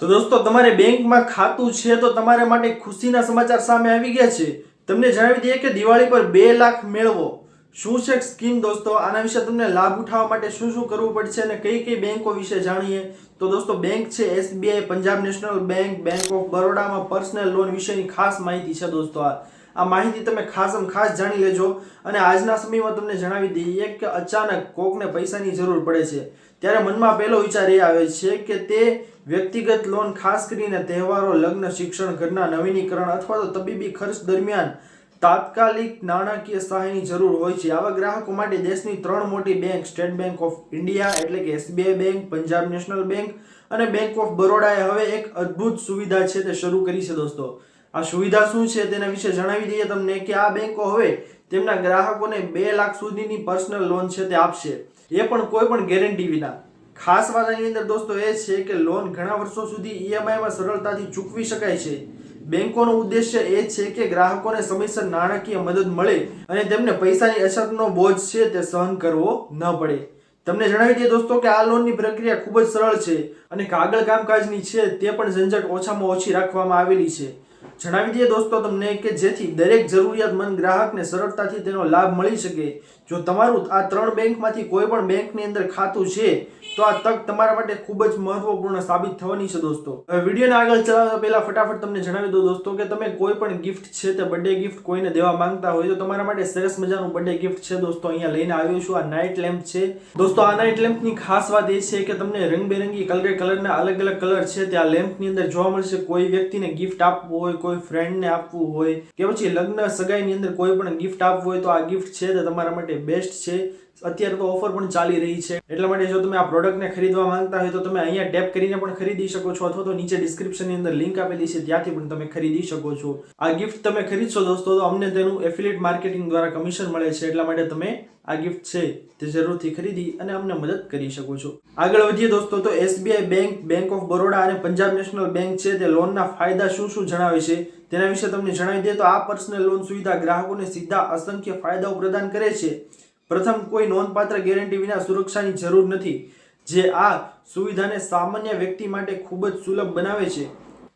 તો દોસ્તો તમારે બેંકમાં ખાતું છે તો તમારા માટે ખુશીના સમાચાર સામે આવી ગયા છે। તમને જણાવી દઈએ કે દિવાળી પર 2 લાખ મેળવો। શું છે સ્કીમ દોસ્તો, આના વિશે તમને લાભ ઉઠાવવા માટે શું શું કરવું પડશે અને કઈ કઈ બેંકો વિશે જાણીએ। તો દોસ્તો બેંક છે SBI, Punjab national bank, bank of બરોડામાં પર્સનલ લોન વિશેની ખાસ માહિતી છે દોસ્તો। આ માહિતી તમે ખાસ જાણી લેજો। અને આજના સમયમાં તમને જણાવી દઈએ કે અચાનક કોકને પૈસાની જરૂર પડે છે ત્યારે મનમાં પહેલો વિચાર એ આવે છે કે તે વ્યક્તિગત લોન, ખાસ કરીને તહેવારો, લગ્ન, શિક્ષણ, ઘરના નવીનીકરણ અથવા તો તબીબી ખર્ચ દરમિયાન તાત્કાલિક નાણાકીય સહાયની જરૂર હોય છે। આવા ગ્રાહકો માટે દેશની 3 મોટી bank state bank of India એટલે કે SBI bank, Punjab national bank અને બેંક ઓફ બરોડાએ હવે એક અદ્ભુત સુવિધા છે તે શરૂ કરી છે દોસ્તો। આ સુવિધા શું છે તેના વિશે જણાવી દઈએ તમને કે આ બેંકો હવે તેમના ગ્રાહકોને 2 લાખ સુધીની પર્સનલ લોન છે તે આપશે, એ પણ કોઈ પણ ગેરંટી વિના। ખાસ વાત આની અંદર દોસ્તો એ છે કે લોન ઘણા વર્ષો સુધી EMI માં સરળતાથી ચૂકવી શકાય છે। બેંકોનો ઉદ્દેશ્ય એ છે કે ગ્રાહકોને સમયસર નાણાકીય મદદ મળે અને તેમને પૈસાની અછતનો બોજ છે તે સહન કરવો ન પડે। તમને જણાવી દઈએ દોસ્તો કે આ લોનની પ્રક્રિયા ખૂબ જ સરળ છે અને કાગળ કામકાજની છે તે પણ ઝંઝટ ઓછામાં ઓછી રાખવામાં આવેલી છે। જણાવી દઈએ દોસ્તો તમને કે જેથી દરેક જરૂરિયાતમંદ ગ્રાહકને સરળતાથી તેનો લાભ મળી શકે। જો તમારું આ 3 બેંકમાંથી કોઈ પણ બેંકની અંદર ખાતું છે તો આ તક તમારા માટે ખૂબ જ મહત્વપૂર્ણ સાબિત થવાની છે દોસ્તો। હવે વિડીયોને આગળ ચલાવતા પહેલા ફટાફટ તમને જણાવી દઉં દોસ્તો કે તમે કોઈ પણ ગિફ્ટ છે તે બર્થડે ગિફ્ટ કોઈને દેવા માંગતા હોય તો તમારા માટે સરસ મજાનું બર્થડે ગિફ્ટ છે દોસ્તો અહીંયા લઈને આવ્યો છું। આ નાઇટ લેમ્પ છે દોસ્તો। આ નાઇટ લેમ્પની ખાસ વાત એ છે કે તમને રંગબેરંગી કલરના અલગ અલગ કલર છે તે આ લેમ્પની અંદર જોવા મળશે। કોઈ વ્યક્તિને ગિફ્ટ આપવું હોય, કોઈ ફ્રેન્ડને આપવું હોય કે પછી લગ્ન સગાઈની અંદર કોઈ પણ ગિફ્ટ આપવું હોય તો આ ગિફ્ટ છે તે તમારા માટે બેસ્ટ છે। અત્યારે તો ઓફર પણ ચાલી રહી છે એટલા માટે જો તમે આ પ્રોડક્ટને ખરીદવા માંગતા હોય તો તમે અહીંયા ટેપ કરીને પણ ખરીદી શકો છો અથવા તો નીચે ડિસ્ક્રિપ્શનની અંદર લિંક આપેલી છે ત્યાંથી પણ તમે ખરીદી શકો છો। આ ગિફ્ટ તમે ખરીદશો દોસ્તો તો અમને તેનું એફિલિએટ માર્કેટિંગ દ્વારા કમિશન મળે છે એટલા માટે તમે આ ગિફ્ટ છે તે જરૂરથી ખરીદી અને અમને મદદ કરી શકો છો। આગળ વધીએ દોસ્તો તો SBI bank, bank of Baroda અને પંજાબ નેશનલ બેંક છે તે લોનના ફાયદા શું શું જણાવે છે તેના વિશે તમને જણાવી દઈએ તો આ પર્સનલ લોન સુવિધા ગ્રાહકોને સીધા અસંખ્ય ફાયદાઓ પ્રદાન કરે છે। પ્રથમ, કોઈ નોંધપાત્ર ગેરંટી વિના સુરક્ષાની જરૂર નથી, જે આ સુવિધાને સામાન્ય વ્યક્તિ માટે ખૂબ જ સુલભ બનાવે છે।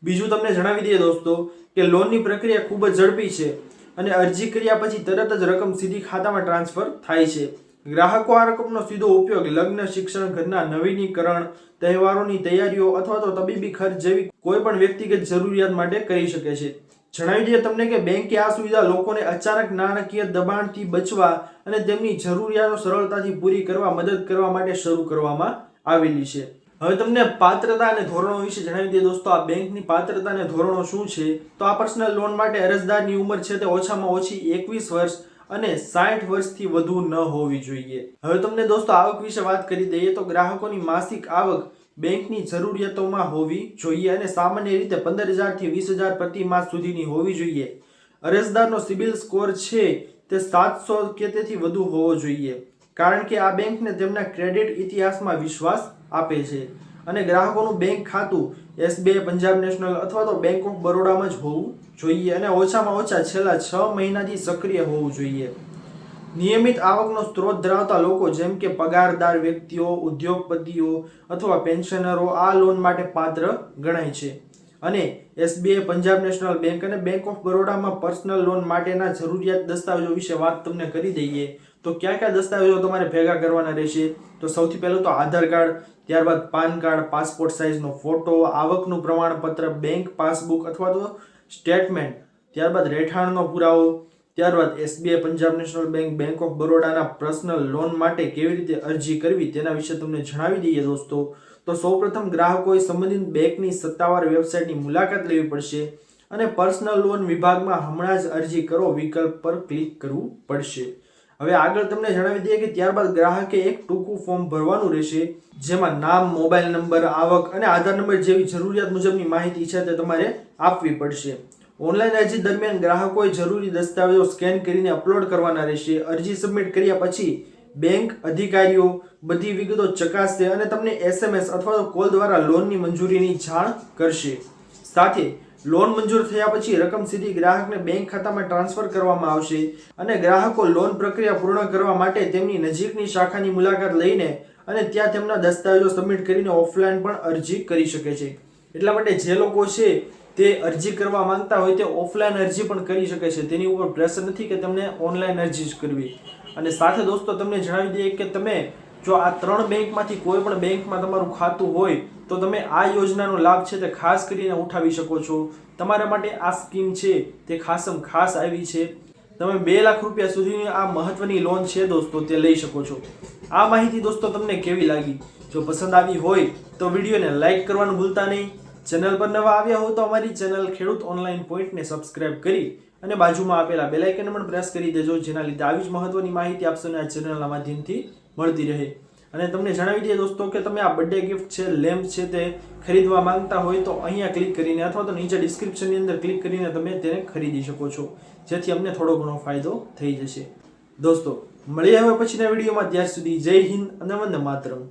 બીજું તમને જણાવી દઈએ દોસ્તો કે લોનની પ્રક્રિયા ખૂબ જ ઝડપી છે અને અરજી કર્યા પછી તરત જ રકમ સીધી ખાતામાં ટ્રાન્સફર થાય છે। ગ્રાહકો આ રકમનો સીધો ઉપયોગ લગ્ન, શિક્ષણ, ઘરના નવીનીકરણ, તહેવારોની તૈયારીઓ અથવા તો તબીબી ખર્ચ જેવી કોઈ પણ વ્યક્તિગત જરૂરિયાત માટે કરી શકે છે। જણાવી દઈએ તમને કે બેંકે આ સુવિધા લોકોને અચાનક નાણાકીય દબાણથી બચવા અને તેમની જરૂરિયાતો સરળતાથી પૂરી કરવા મદદ કરવા માટે શરૂ કરવામાં આવેલી છે। હવે તમને પાત્રતા અને ધોરણો વિશે જણાવી દઈએ દોસ્તો। આ બેંકની પાત્રતા અને ધોરણો શું છે તો આ પર્સનલ લોન માટે અરજદારની ઉંમર છે તે ઓછામાં ઓછી 21 વર્ષ અને 60 વર્ષથી વધુ ન હોવી જોઈએ। હવે તમને દોસ્તો આવક વિશે વાત કરી દઈએ તો ગ્રાહકોની માસિક આવક બેંકની જરૂરિયાતોમાં હોવી જોઈએ અને સામાન્ય રીતે 15,000 થી 20,000 પ્રતિ માસ સુધીની હોવી જોઈએ। અરજદારનો સિબિલ સ્કોર છે તે 700 કે તેથી વધુ હોવો જોઈએ કારણ કે આ બેંકને તેમના ક્રેડિટ ઇતિહાસમાં વિશ્વાસ આપે છે અને ગ્રાહકોનું બેંક ખાતું SBI, પંજાબ નેશનલ અથવા તો બેંક ઓફ બરોડામાં જ હોવું જોઈએ અને ઓછામાં ઓછા છેલ્લા 6 મહિનાથી સક્રિય હોવું જોઈએ। નિયમિત આવકનો સ્ત્રોત ધરાવતા લોકો જેમ કે પગારદાર વ્યક્તિઓ, ઉદ્યોગપતિઓ અથવા પેન્શનરો આ લોન માટે પાત્ર ગણાય છે અને SBI, પંજાબ નેશનલ બેંક અને બેંક ઓફ બરોડામાં પર્સનલ લોન માટેના જરૂરિયાત દસ્તાવેજો વિશે વાત તમને કરી દઈએ તો કયા કયા દસ્તાવેજો તમારે ભેગા કરવાના રહેશે તો સૌથી પહેલું તો આધાર કાર્ડ, ત્યારબાદ પાન કાર્ડ, પાસપોર્ટ સાઇઝનો ફોટો, આવકનું પ્રમાણપત્ર, બેંક પાસબુક અથવા તો સ્ટેટમેન્ટ, ત્યારબાદ રહેઠાણનો પુરાવો, ત્યારબાદ SBI, Punjab national bank, bank of બરોડાના પર્સનલ લોન માટે કેવી રીતે અરજી કરવી તેના વિશે તમને જણાવી દઈએ દોસ્તો। તો સૌપ્રથમ ગ્રાહકોએ સંબંધિત બેંકની સત્તાવાર વેબસાઇટની મુલાકાત લેવી પડશે અને પર્સનલ લોન વિભાગમાં હમણાં જ અરજી કરો વિકલ્પ પર ક્લિક કરવું પડશે। હવે આગળ તમને જણાવી દઈએ કે ત્યારબાદ ગ્રાહકે એક ટૂંકું ફોર્મ ભરવાનું રહેશે જેમાં નામ, મોબાઈલ નંબર, આવક અને આધાર નંબર જેવી જરૂરિયાત મુજબની માહિતી છે તે તમારે આપવી પડશે। ઓનલાઈન અરજી દરમિયાન ગ્રાહકોએ જરૂરી દસ્તાવેજો સ્કેન કરીને અપલોડ કરવાના રહેશે। અરજી સબમિટ કર્યા પછી બેંક અધિકારીઓ બધી વિગતો ચકાસશે અને તમને SMS અથવા તો કોલ દ્વારા લોનની મંજૂરીની જાણ કરશે। સાથે લોન મંજૂર થયા પછી રકમ સીધી ગ્રાહકને બેંક ખાતામાં ટ્રાન્સફર કરવામાં આવશે અને ગ્રાહકો લોન પ્રક્રિયા પૂર્ણ કરવા માટે તેમની નજીકની શાખાની મુલાકાત લઈને અને ત્યાં તેમના દસ્તાવેજો સબમિટ કરીને ઓફલાઈન પણ અરજી કરી શકે છે। એટલા માટે જે લોકો છે તે અરજી કરવા માંગતા હોય તે ઓફલાઈન અરજી પણ કરી શકે છે. તેની ઉપર પ્રેશર નથી કે તમને ઓનલાઈન અરજી જ કરવી. અને સાથે દોસ્તો તમને જણાવી દઈએ કે તમે જો આ 3 બેંકમાંથી કોઈ પણ બેંકમાં તમારું ખાતું હોય તો તમે આ યોજનાનો લાભ છે તે ખાસ કરીને ઉઠાવી શકો છો. તમારા માટે આ સ્કીમ છે તે ખાસ આવી છે. તમે 2 લાખ રૂપિયા સુધીની આ મહત્વની લોન છે દોસ્તો તે લઈ શકો છો. આ માહિતી દોસ્તો તમને કેવી લાગી? જો પસંદ આવી હોય તો વિડીયોને લાઈક કરવાનું ભૂલતા નહીં. ચેનલ પર નવા આવ્યા હો તો અમારી ચેનલ ખેડૂત ઓનલાઈન પોઈન્ટને સબસ્ક્રાઇબ કરી અને બાજુમાં આપેલા બેલ આઇકન પણ પ્રેસ કરી દેજો, જેના લીધે આવી જ મહત્વની માહિતી આપશોને આ ચેનલના માધ્યમથી મળતી રહે. અને તમને જણાવી દઈએ દોસ્તો કે તમે આ બર્થડે ગિફ્ટ છે, લેમ્પ છે તે ખરીદવા માંગતા હોય તો અહીંયા ક્લિક કરીને અથવા તો નીચે ડિસ્ક્રિપ્શનની અંદર ક્લિક કરીને તમે તેને ખરીદી શકો છો, જેથી અમને થોડો ઘણો ફાયદો થઈ જશે. દોસ્તો મળીએ હવે પછીના વિડીયોમાં. ત્યાર સુધી જય હિન્દ અને વંદે માતરમ.